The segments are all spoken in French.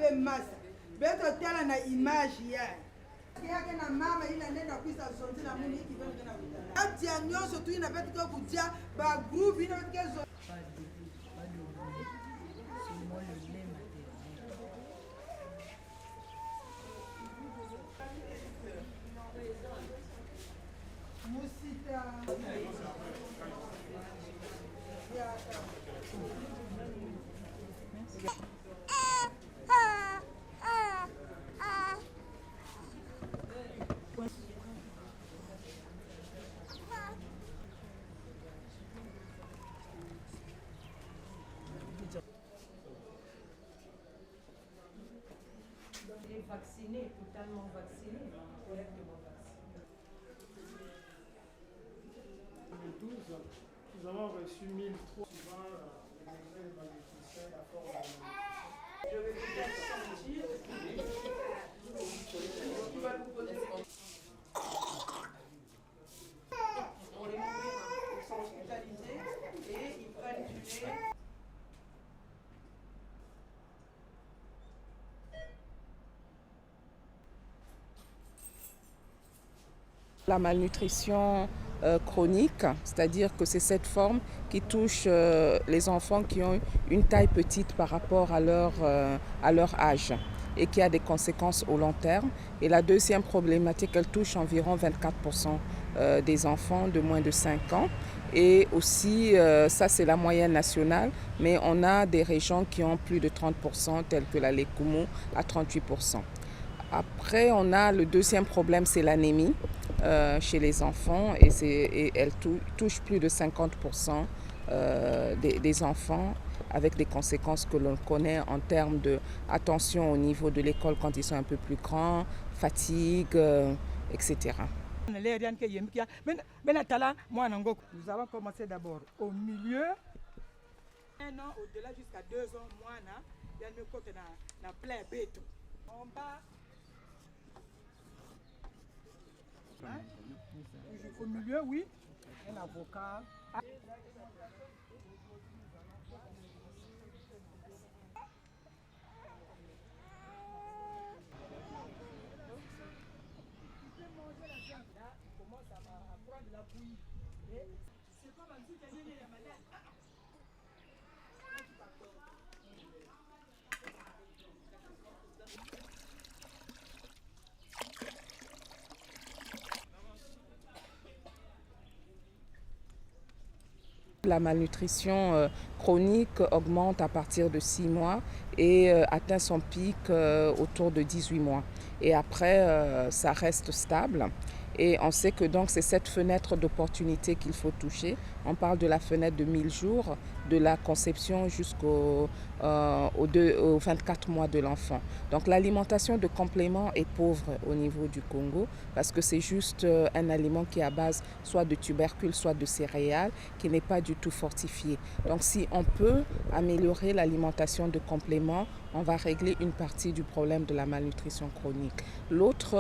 pe masa beto tala na image ya yake na mama ina nenda kuisa zonzi na muni iki bana na kutana atia nyonso tu ina beto kudia ba group ina beto Musita. Vacciné, totalement vacciné, correctement vacciné. Le 12, nous avons reçu 1320 extraits de malnutrition à fort de malnutrition. Je vais peut-être sentir. Il va nous poser. On les nourrit, ils sont hospitalisés et ils prennent du lait. La malnutrition chronique, c'est-à-dire que c'est cette forme qui touche les enfants qui ont une taille petite par rapport à leur âge et qui a des conséquences au long terme. Et la deuxième problématique, elle touche environ 24% des enfants de moins de 5 ans. Et aussi, ça c'est la moyenne nationale, mais on a des régions qui ont plus de 30%, telles que la Lekumu à 38%. Après, on a le deuxième problème, c'est l'anémie chez les enfants et elle touche plus de 50% des enfants avec des conséquences que l'on connaît en termes d'attention au niveau de l'école quand ils sont un peu plus grands, fatigue, etc. Nous avons commencé d'abord au milieu. 1 an au-delà jusqu'à 2 ans, moi, il y a une côté dans plein béton. En bas, au milieu, oui, un avocat. La malnutrition chronique augmente à partir de 6 mois et atteint son pic autour de 18 mois. Et après, ça reste stable. Et on sait que donc c'est cette fenêtre d'opportunité qu'il faut toucher. On parle de la fenêtre de 1000 jours, de la conception jusqu'aux 24 mois de l'enfant. Donc l'alimentation de complément est pauvre au niveau du Congo parce que c'est juste un aliment qui est à base soit de tubercules, soit de céréales, qui n'est pas du tout fortifié. Donc si on peut améliorer l'alimentation de complément, on va régler une partie du problème de la malnutrition chronique. L'autre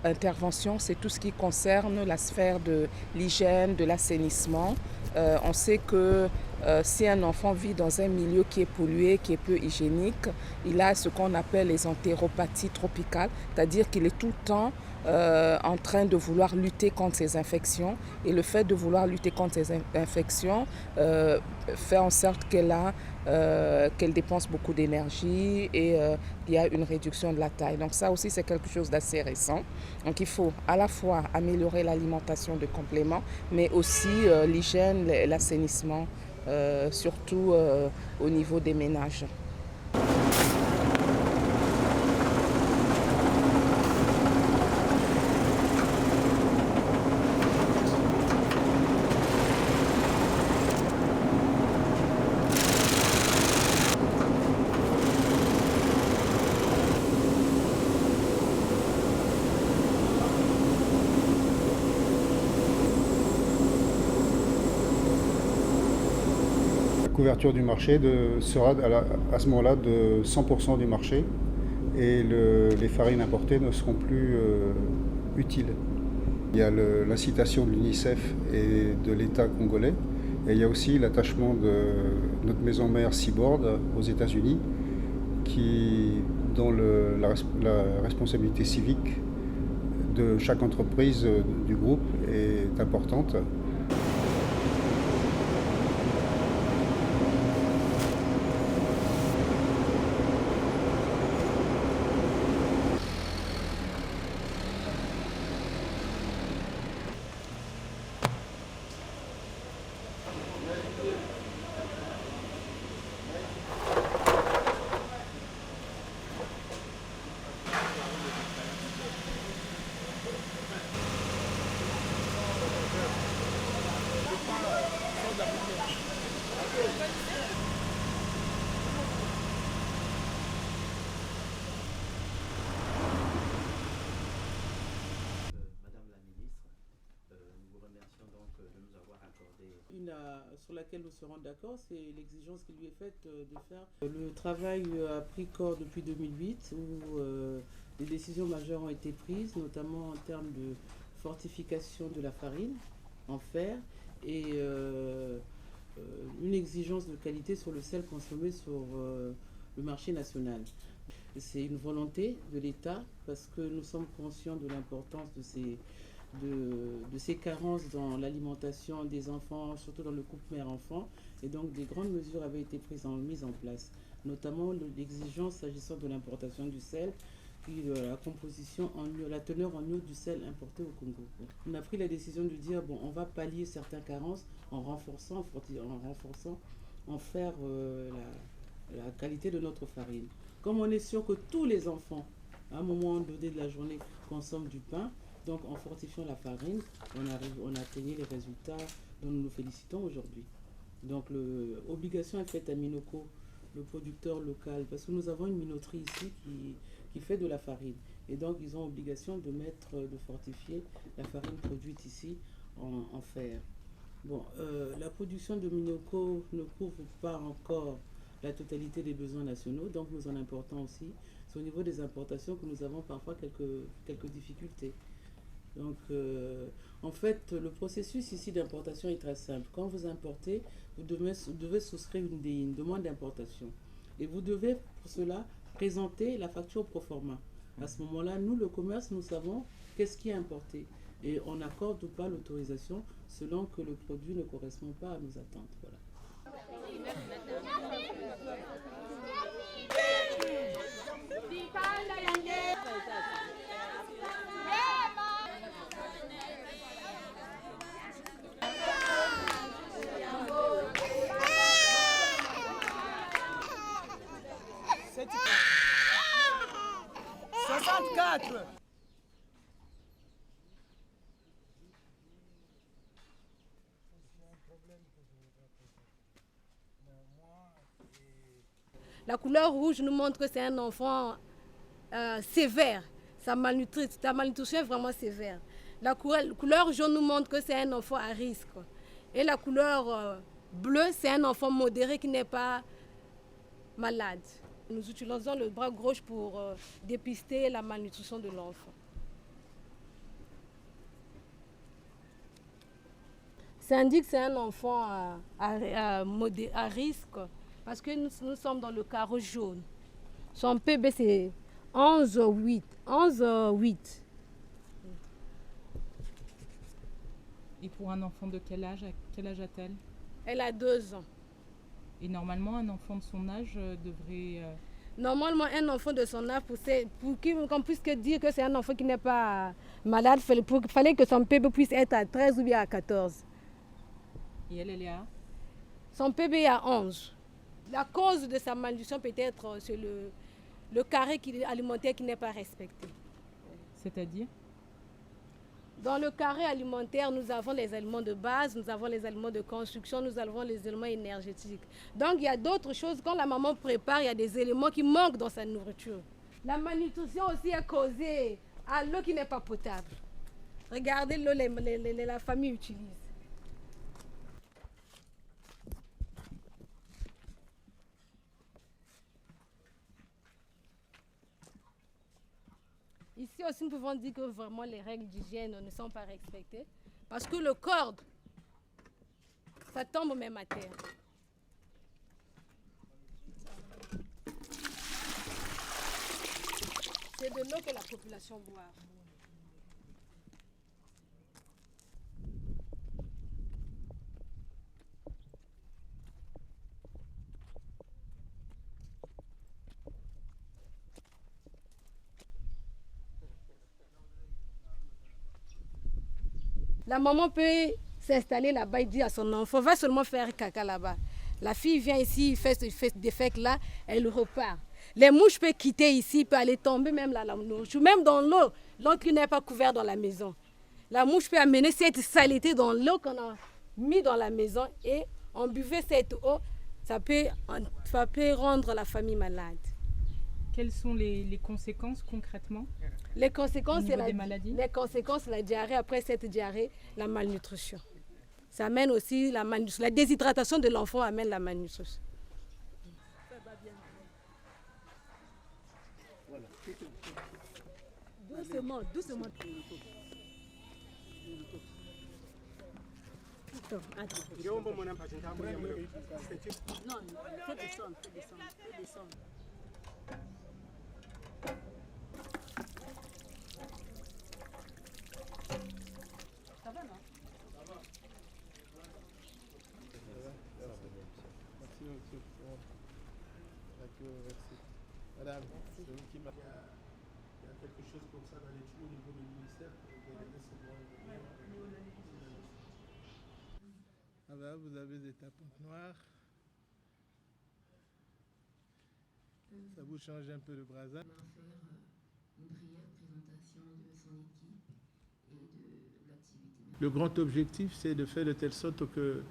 intervention, c'est tout ce qui concerne la sphère de l'hygiène, de l'assainissement. On sait que si un enfant vit dans un milieu qui est pollué, qui est peu hygiénique, il a ce qu'on appelle les entéropathies tropicales, c'est-à-dire qu'il est tout le temps en train de vouloir lutter contre ces infections. Et le fait de vouloir lutter contre ces infections fait en sorte qu'elle dépense beaucoup d'énergie et il y a une réduction de la taille. Donc ça aussi, c'est quelque chose d'assez récent. Donc il faut à la fois améliorer l'alimentation de compléments, mais aussi l'hygiène, l'assainissement, surtout au niveau des ménages. La couverture du marché sera à ce moment-là de 100% du marché et les farines importées ne seront plus utiles. Il y a l'incitation de l'UNICEF et de l'État congolais et il y a aussi l'attachement de notre maison mère Seaboard aux États-Unis dont la responsabilité civique de chaque entreprise du groupe est importante. Sur laquelle nous serons d'accord, c'est l'exigence qui lui est faite de faire. Le travail a pris corps depuis 2008 où des décisions majeures ont été prises, notamment en termes de fortification de la farine en fer et une exigence de qualité sur le sel consommé sur le marché national. C'est une volonté de l'État parce que nous sommes conscients de l'importance de ces carences dans l'alimentation des enfants, surtout dans le couple mère-enfant. Et donc des grandes mesures avaient été mises en place, notamment l'exigence s'agissant de l'importation du sel, puis la composition la teneur en eau du sel importé au Congo. On a pris la décision de dire, bon, on va pallier certaines carences en renforçant en faire la qualité de notre farine. Comme on est sûr que tous les enfants, à un moment donné de la journée, consomment du pain, donc en fortifiant la farine, on a atteint les résultats dont nous nous félicitons aujourd'hui. Donc l'obligation est faite à Minoco, le producteur local, parce que nous avons une minoterie ici qui fait de la farine. Et donc ils ont obligation de fortifier la farine produite ici en fer. Bon, la production de Minoco ne couvre pas encore la totalité des besoins nationaux, donc nous en importons aussi. C'est au niveau des importations que nous avons parfois quelques difficultés. Donc, en fait, le processus ici d'importation est très simple. Quand vous importez, vous devez souscrire une demande d'importation. Et vous devez, pour cela, présenter la facture pro forma. À ce moment-là, nous, le commerce, nous savons qu'est-ce qui est importé. Et on n'accorde pas l'autorisation selon que le produit ne correspond pas à nos attentes. Voilà. La couleur rouge nous montre que c'est un enfant sévère. Sa malnutrition est vraiment sévère. La couleur jaune nous montre que c'est un enfant à risque. Et la couleur bleue, c'est un enfant modéré qui n'est pas malade. Nous utilisons le bras gauche pour dépister la malnutrition de l'enfant. Ça indique que c'est un enfant à risque parce que nous sommes dans le carreau jaune. Son PB c'est 11,8. 11,8. Et pour un enfant de quel âge a-t-elle? Elle a 2 ans. Et normalement, un enfant de son âge devrait... Normalement, un enfant de son âge, pour qu'on puisse dire que c'est un enfant qui n'est pas malade, il fallait que son PB puisse être à 13 ou bien à 14. Et elle est à? Son PB est à 11. La cause de sa malnutrition peut-être c'est le carré alimentaire qui n'est pas respecté. C'est-à-dire? Dans le carré alimentaire, nous avons les aliments de base, nous avons les aliments de construction, nous avons les éléments énergétiques. Donc il y a d'autres choses, quand la maman prépare, il y a des éléments qui manquent dans sa nourriture. La malnutrition aussi est causée à l'eau qui n'est pas potable. Regardez l'eau que la famille utilise. Ici aussi, nous pouvons dire que vraiment les règles d'hygiène ne sont pas respectées. Parce que le corde, ça tombe même à terre. C'est de l'eau que la population boit. La maman peut s'installer là-bas et dire à son enfant, va seulement faire caca là-bas. La fille vient ici, fait des fêtes là, elle repart. Les mouches peuvent quitter ici, peuvent aller tomber même là, même dans l'eau, l'eau qui n'est pas couverte dans la maison. La mouche peut amener cette saleté dans l'eau qu'on a mis dans la maison et on buvait cette eau, ça peut rendre la famille malade. Quelles sont les conséquences concrètement? Les conséquences, c'est des maladies. Les conséquences, la diarrhée, après cette diarrhée, la malnutrition. Ça amène aussi la malnutrition. La déshydratation de l'enfant amène la malnutrition. Voilà. Doucement, doucement. Non, fais descendre, fais descendre. Ça va, non? Merci, monsieur. Merci. Madame, c'est vous qui m'a... Il y a quelque chose comme ça dans les tuyaux au niveau du ministère pour Ah ben, vous avez des tapons noirs. Ça vous change un peu le brazard. On va faire une brève présentation de son équipe et de l'activité. Le grand objectif, c'est de faire de telle sorte que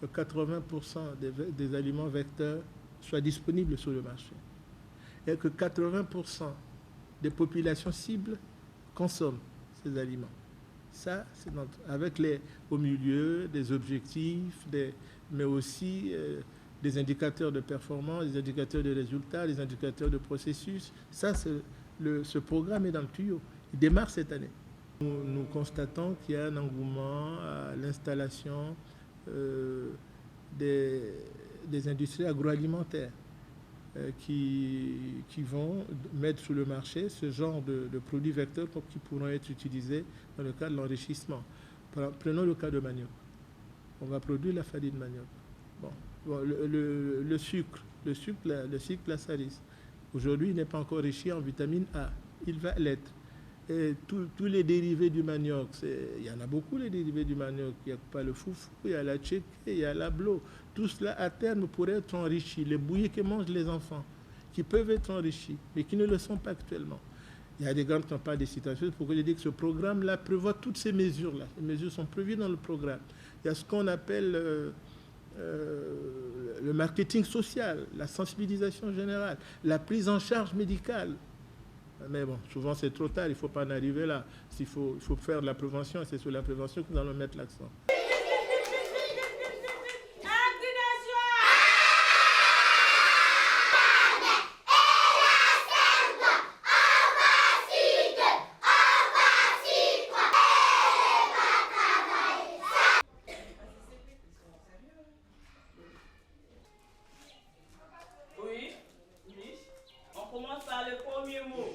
80% des aliments vecteurs soient disponibles sur le marché et que 80% des populations cibles consomment ces aliments. Ça, c'est avec au milieu des objectifs, mais aussi des indicateurs de performance, des indicateurs de résultats, des indicateurs de processus. Ça, ce programme est dans le tuyau. Il démarre cette année. Nous constatons qu'il y a un engouement à l'installation des industries agroalimentaires qui vont mettre sur le marché ce genre de produits vecteurs qui pourront être utilisés dans le cadre de l'enrichissement. Prenons le cas de manioc. On va produire la farine de manioc. Le sucre, la salis. Aujourd'hui, il n'est pas encore enrichi en vitamine A. Il va l'être. Et tous les dérivés du manioc, il y en a beaucoup les dérivés du manioc. Il n'y a pas le foufou, il y a la tchéké, il y a la blo. Tout cela à terme pourrait être enrichi. Les bouillies que mangent les enfants, qui peuvent être enrichis, mais qui ne le sont pas actuellement. Il y a des grandes campagnes de citation. C'est pourquoi je dis que ce programme-là prévoit toutes ces mesures-là. Les mesures sont prévues dans le programme. Il y a ce qu'on appelle le marketing social, la sensibilisation générale, la prise en charge médicale. Mais bon, souvent c'est trop tard, il ne faut pas en arriver là. Il faut faire de la prévention et c'est sur la prévention que nous allons mettre l'accent. Oui, on commence par le premier mot.